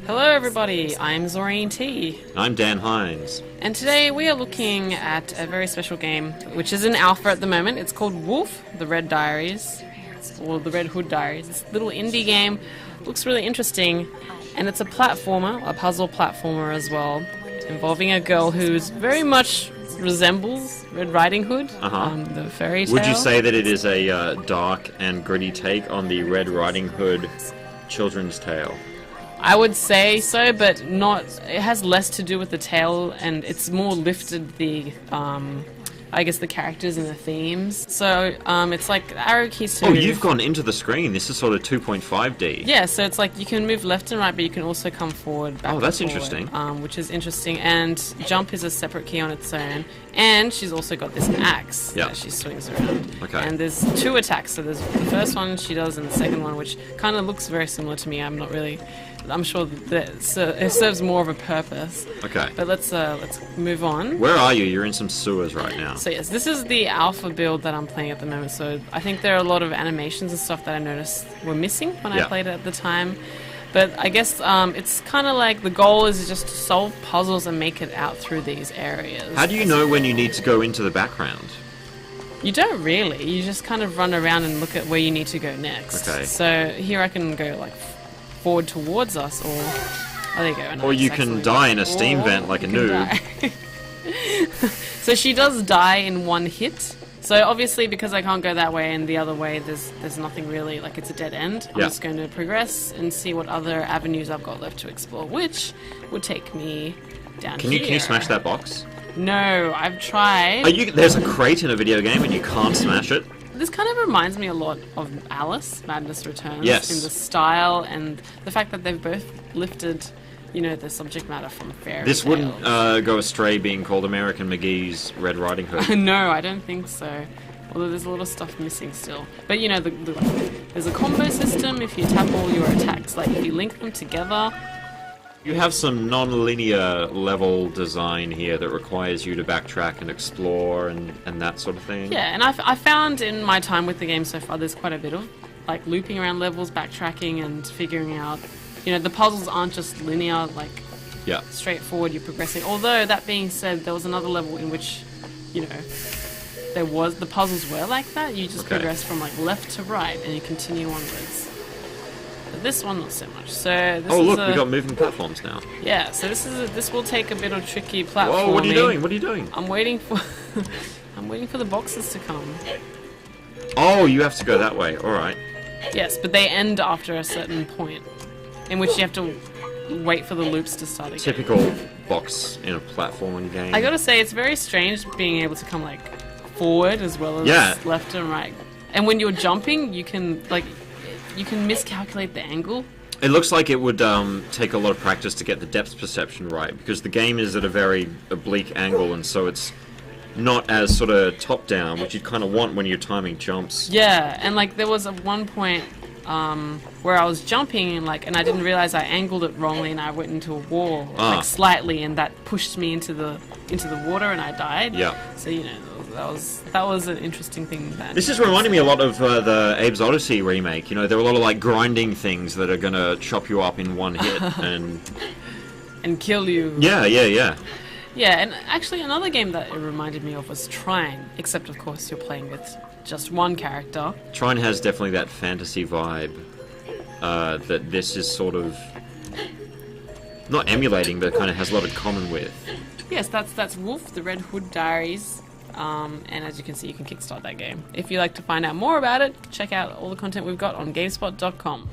Hello everybody, I'm Zorine T. I'm Dan Hines. And today we are looking at a very special game, which is in alpha at the moment. It's called Wolf, the Red Diaries, or the Red Hood Diaries. This little indie game looks really interesting, and it's a platformer, a puzzle platformer as well, involving a girl who's very much resembles Red Riding Hood, the fairy tale. Would you say that it is a dark and gritty take on the Red Riding Hood children's tale? I would say so, but not. It has less to do with the tale, and it's more lifted the, I guess, the characters and the themes. So it's like arrow keys to. Oh, you've gone into the screen. This is sort of 2.5D. Yeah, so it's like you can move left and right, but you can also come forward. Back oh, that's and forward, interesting. Which is interesting. And jump is a separate key on its own. And she's also got this axe that she swings around. Okay. And there's two attacks. So there's the first one she does, and the second one, which kind of looks very similar to me. I'm sure that it serves more of a purpose. Okay. But let's move on. Where are you? You're in some sewers right now. So yes, this is the alpha build that I'm playing at the moment. So I think there are a lot of animations and stuff that I noticed were missing when I played it at the time. But I guess it's kind of like the goal is just to solve puzzles and make it out through these areas. How do you know when you need to go into the background? You don't really. You just kind of run around and look at where you need to go next. Okay. So here I can go like forward towards us, or oh, there you go. Or you can die in a steam vent like a noob. So she does die in one hit. So obviously, because I can't go that way and the other way, there's nothing really, like it's a dead end. I'm just going to progress and see what other avenues I've got left to explore, which would take me down Can you smash that box? No, I've tried. There's a crate in a video game and you can't smash it? This kind of reminds me a lot of Alice, Madness Returns. Yes. In the style and the fact that they've both lifted, you know, the subject matter from fairy This tales. wouldn't go astray being called American McGee's Red Riding Hood. No, I don't think so. Although there's a lot of stuff missing still. But you know, there's a combo system if you tap all your attacks. Like if you link them together. You have some non-linear level design here that requires you to backtrack and explore and that sort of thing. Yeah, and I found in my time with the game so far there's quite a bit of like looping around levels, backtracking and figuring out, you know, the puzzles aren't just linear, like straightforward, you're progressing. Although, that being said, there was another level in which, you know, the puzzles were like that. You just progress from like left to right and you continue onwards. But this one, not so much. So this look, we got moving platforms now. Yeah, so this will take a bit of tricky platforming. Whoa, what are you doing? What are you doing? I'm waiting for I'm waiting for the boxes to come. Oh, you have to go that way. All right. Yes, but they end after a certain point, in which you have to wait for the loops to start again. Typical box in a platforming game. I gotta say, it's very strange being able to come like forward as well as left and right. And when you're jumping, you can miscalculate the angle. It looks like it would take a lot of practice to get the depth perception right, because the game is at a very oblique angle, and so it's not as sort of top-down, which you'd kind of want when you're timing jumps. Yeah, and like there was at one point where I was jumping and I didn't realize I angled it wrongly and I went into a wall like slightly, and that pushed me into the water and I died. Yeah. So you know that was an interesting thing. This is reminding me a lot of the Abe's Odyssey remake. You know, there are a lot of like grinding things that are gonna chop you up in one hit and kill you. Yeah. Yeah, and actually another game that it reminded me of was Trine, except of course you're playing with just one character. Trine has definitely that fantasy vibe that this is sort of not emulating, but kind of has a lot in common with. Yes, that's Wolf, the Red Hood Diaries. And as you can see, you can kickstart that game. If you'd like to find out more about it, check out all the content we've got on GameSpot.com.